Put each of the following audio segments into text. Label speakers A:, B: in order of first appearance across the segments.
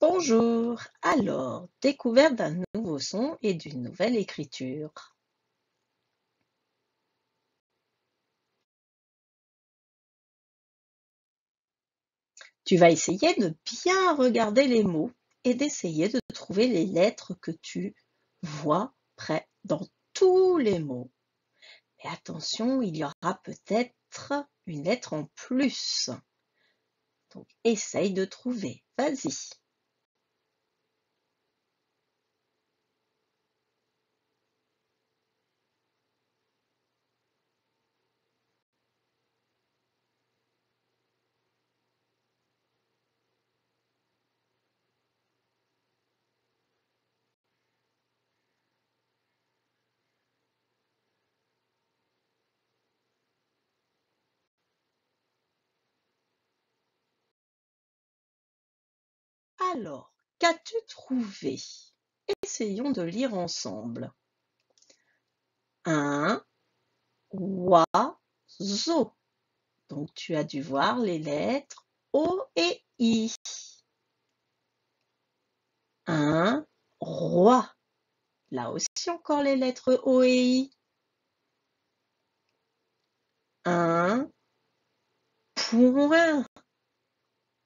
A: Bonjour, alors, découverte d'un nouveau son et d'une nouvelle écriture. Tu vas essayer de bien regarder les mots et d'essayer de trouver les lettres que tu vois près dans tous les mots. Mais attention, il y aura peut-être une lettre en plus. Donc, essaye de trouver. Vas-y. Alors, qu'as-tu trouvé? Essayons de lire ensemble. Un oiseau. Donc, tu as dû voir les lettres O et I. Un roi. Là aussi, encore les lettres O et I. Un point.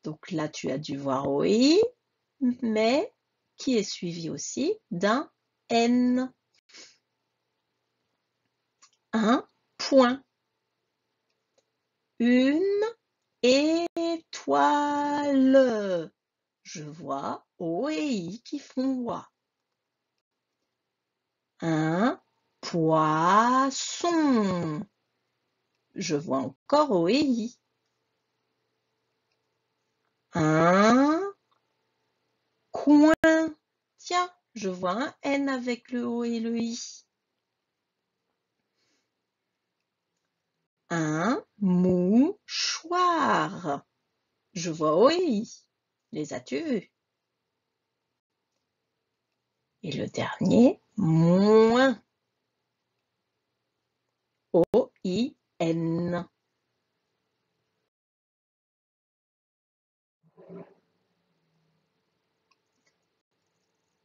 A: Donc là, tu as dû voir O et I, mais qui est suivi aussi d'un N. Un point. Une étoile. Je vois O et I qui font oie. Un poisson. Je vois encore O et I. Un coin. Tiens, je vois un N avec le O et le I. Un mouchoir. Je vois O et I. Les as-tu vus? Et le dernier, moins. O-I-N.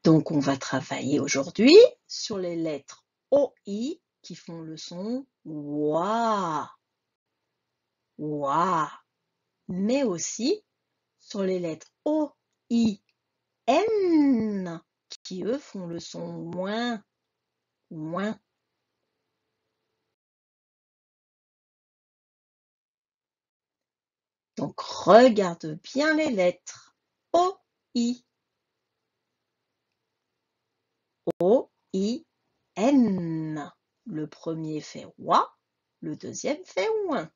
A: Donc, on va travailler aujourd'hui sur les lettres O-I qui font le son OA. OA. Mais aussi sur les lettres O-I-N qui, eux, font le son moins. Moins. Donc, regarde bien les lettres. O-I. O-I-N. Le premier fait OA, le deuxième fait OIN.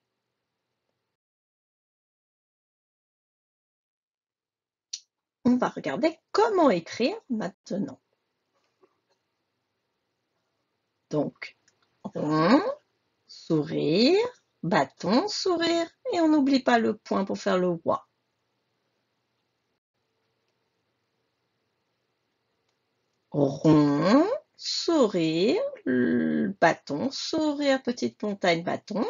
A: On va regarder comment écrire maintenant. Donc, rond, sourire, bâton, sourire, et on n'oublie pas le point pour faire le OA. Rond, sourire, bâton, sourire, petite montagne, bâton,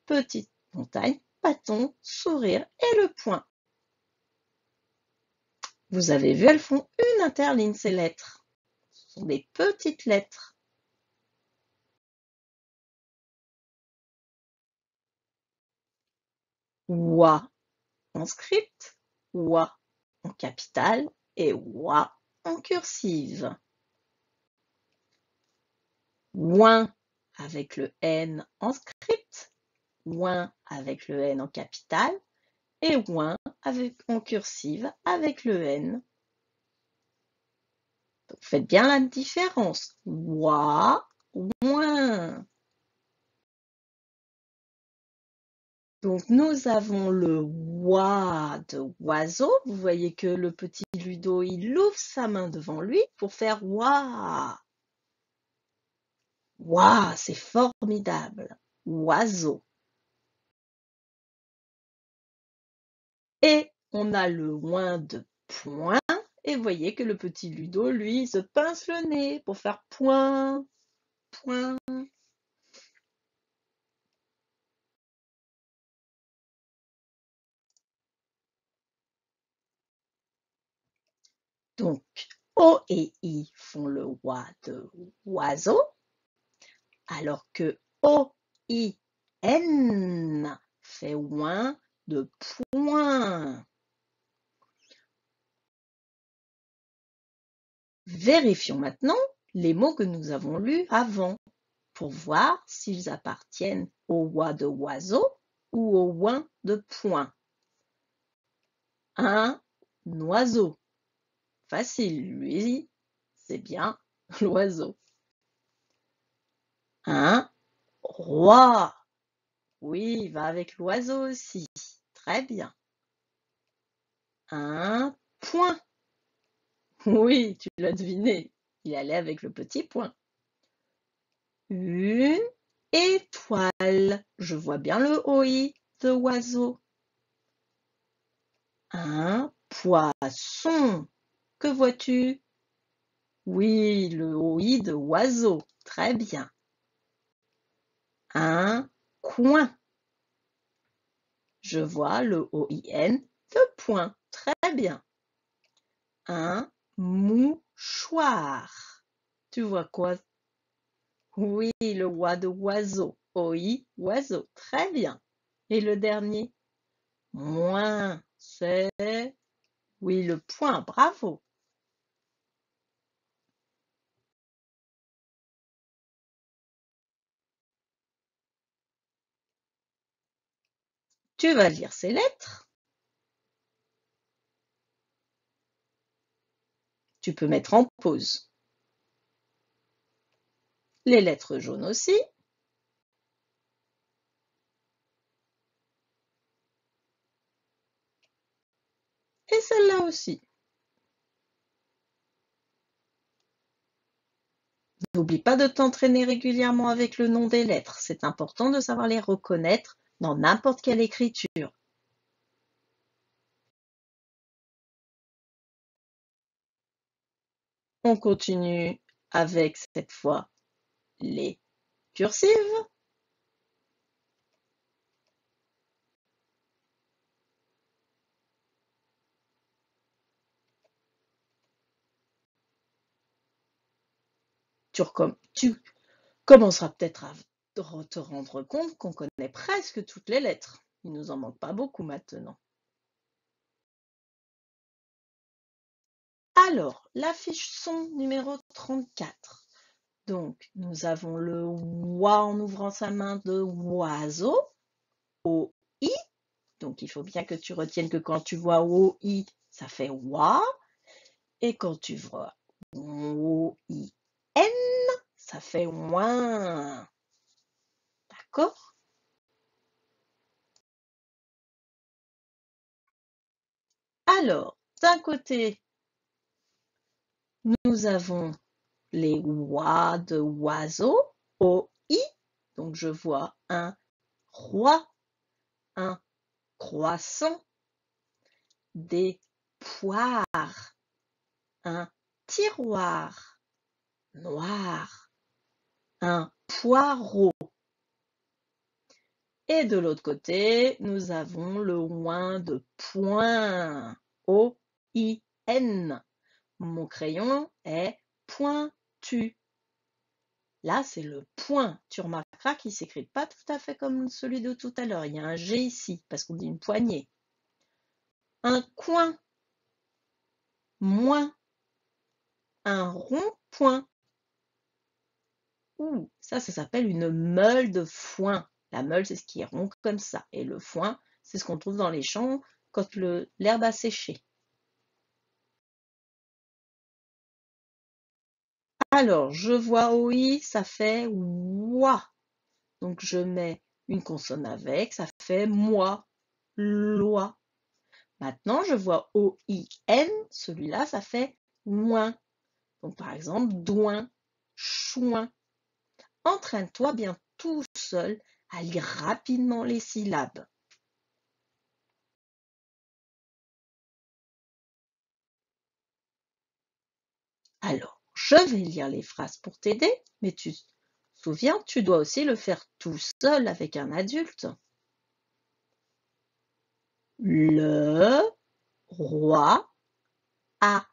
A: petite montagne, bâton, sourire et le point. Vous avez vu, elles font une interligne, ces lettres. Ce sont des petites lettres. OA en script, OA en capitale et OA en cursive. Ouin avec le N en script, ouin avec le N en capitale et ouin en cursive avec le N. Donc, faites bien la différence. Oua, ouin. Donc, nous avons le oie de oiseau. Vous voyez que le petit Ludo, il ouvre sa main devant lui pour faire oie. Ouah, c'est formidable. Oiseau. Et on a le ouin de point. Et vous voyez que le petit Ludo, lui, se pince le nez pour faire point, point. Donc, O et I font le oie de oiseau, alors que O, I, N fait ouin de point. Vérifions maintenant les mots que nous avons lus avant pour voir s'ils appartiennent au oie de oiseau ou au ouin de point. Un oiseau. Facile, lui, c'est bien l'oiseau. Un roi. Oui, il va avec l'oiseau aussi. Très bien. Un point. Oui, tu l'as deviné. Il allait avec le petit point. Une étoile. Je vois bien le OI de oiseau. Un poisson. Que vois-tu? Oui, le OI de oiseau. Très bien. Un coin. Je vois le OIN de point. Très bien. Un mouchoir. Tu vois quoi? Oui, le oie de oiseau. OI, oiseau. Très bien. Et le dernier? Moins. C'est... Oui, le point. Bravo. Tu vas lire ces lettres. Tu peux mettre en pause. Les lettres jaunes aussi. Et celle-là aussi. N'oublie pas de t'entraîner régulièrement avec le nom des lettres. C'est important de savoir les reconnaître dans n'importe quelle écriture. On continue avec cette fois les cursives. Tu commenceras peut-être à te rendre compte qu'on connaît presque toutes les lettres. Il nous en manque pas beaucoup maintenant. Alors, la fiche son numéro 34. Donc, nous avons le oie en ouvrant sa main de oiseau, O-I. Donc, il faut bien que tu retiennes que quand tu vois O-I, ça fait oie. Et quand tu vois O-I-N, ça fait ouin. D'accord? Alors, d'un côté, nous avons les oies de oiseau, O-I. Donc, je vois un roi, un croissant, des poires, un tiroir noir, un poireau. Et de l'autre côté, nous avons le ouin de point, O-I-N. Mon crayon est pointu. Là, c'est le point. Tu remarqueras qu'il ne s'écrit pas tout à fait comme celui de tout à l'heure. Il y a un G ici, parce qu'on dit une poignée. Un coin, moins. Un rond-point. Ouh, ça s'appelle une meule de foin. La meule, c'est ce qui est rond comme ça. Et le foin, c'est ce qu'on trouve dans les champs quand l'herbe a séché. Alors, je vois OI, ça fait OUA. Donc, je mets une consonne avec, ça fait moi, loi. Maintenant, je vois OIN, celui-là, ça fait ouin. Donc, par exemple, douin, chouin. Entraîne-toi bien tout seul à lire rapidement les syllabes. Alors, je vais lire les phrases pour t'aider, mais tu te souviens, tu dois aussi le faire tout seul avec un adulte. Le roi a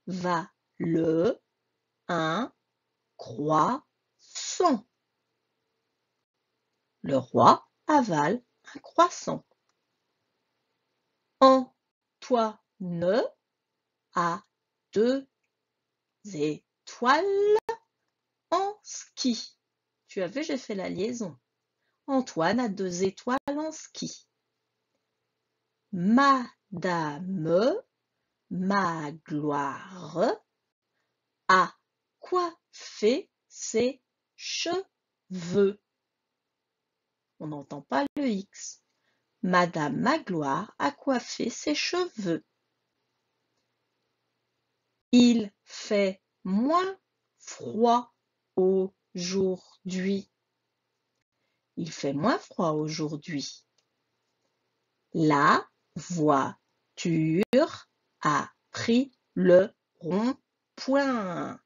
A: avale un croissant. Le roi avale un croissant. Antoine a 2 étoiles en ski. Tu as vu, j'ai fait la liaison. Antoine a 2 étoiles en ski. Madame Magloire a coiffé ses cheveux. On n'entend pas le X. Madame Magloire a coiffé ses cheveux. Il fait moins froid aujourd'hui. Il fait moins froid aujourd'hui. La voiture a pris le rond-point.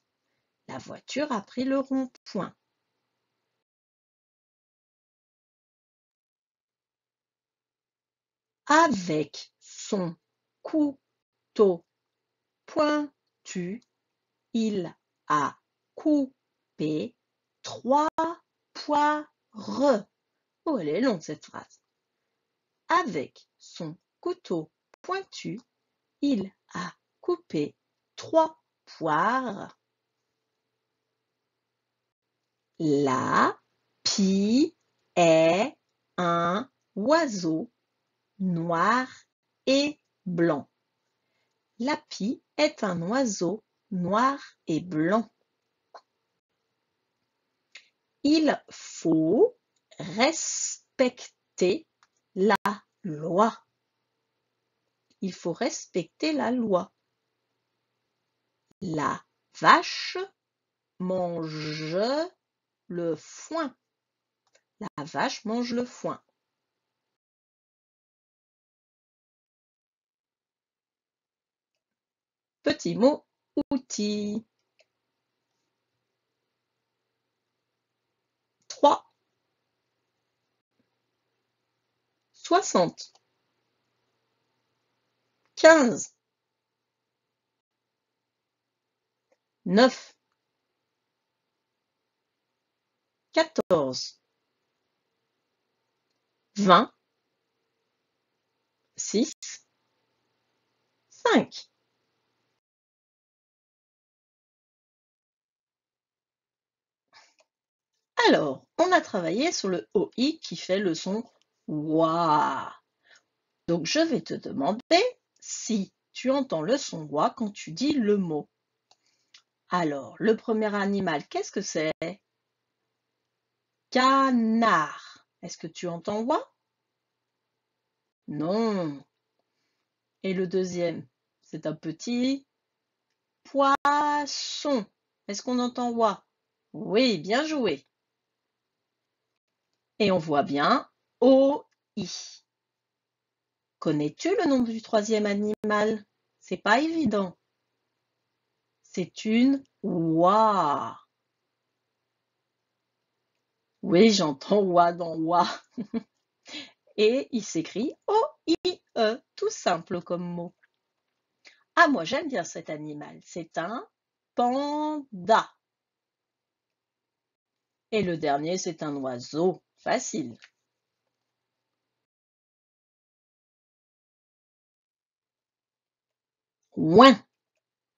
A: La voiture a pris le rond-point. Avec son couteau pointu, il a coupé 3 poires. Oh, elle est longue cette phrase. Avec son couteau pointu, il a coupé 3 poires. La pie est un oiseau noir et blanc. La pie est un oiseau noir et blanc. Il faut respecter la loi. Il faut respecter la loi. La vache mange le foin. La vache mange le foin. Petit mot outil. 3. 60. 15. 9. 14. 20. 6. 5. Alors, on a travaillé sur le OI qui fait le son WA. Donc, je vais te demander si tu entends le son WA quand tu dis le mot. Alors, le premier animal, qu'est-ce que c'est? Canard. Est-ce que tu entends WA? Non. Et le deuxième, c'est un petit poisson. Est-ce qu'on entend WA? Oui, bien joué. Et on voit bien OI. Connais-tu le nom du troisième animal? C'est pas évident. C'est une oie. Oui, j'entends oie dans oie. Et il s'écrit O-I-E, tout simple comme mot. Ah, moi j'aime bien cet animal. C'est un panda. Et le dernier, c'est un oiseau. Facile. Ouin.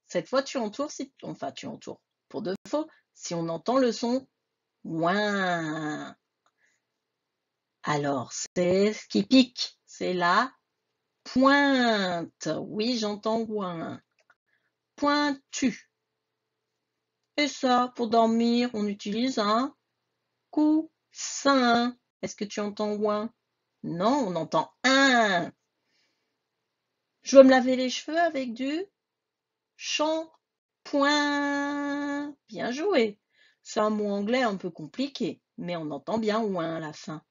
A: Cette fois, tu entoures, enfin tu entoures. Pour de faux, si on entend le son ouin. Alors, c'est ce qui pique, c'est la pointe. Oui, j'entends ouin. Pointu. Et ça, pour dormir, on utilise un coussin. Est-ce que tu entends ouin? Non, on entend un. Je veux me laver les cheveux avec du shampoing. Bien joué. C'est un mot anglais un peu compliqué, mais on entend bien ouin à la fin.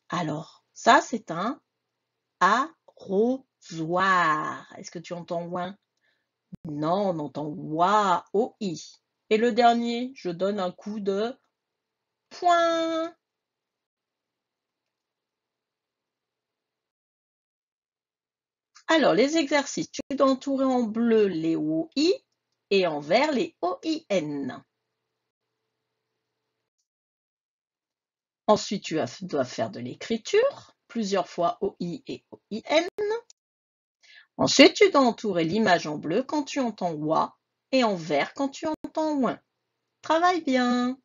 A: Alors, ça, c'est un arrosoir. Est-ce que tu entends ouin? Non, on entend wa, o-i. Et le dernier, je donne un coup de poing. Alors, les exercices, tu dois entourer en bleu les OI et en vert les OIN. Ensuite, tu dois faire de l'écriture, plusieurs fois OI et OIN. Ensuite, tu dois entourer l'image en bleu quand tu entends OA et en vert quand tu entends OIN. Travaille bien!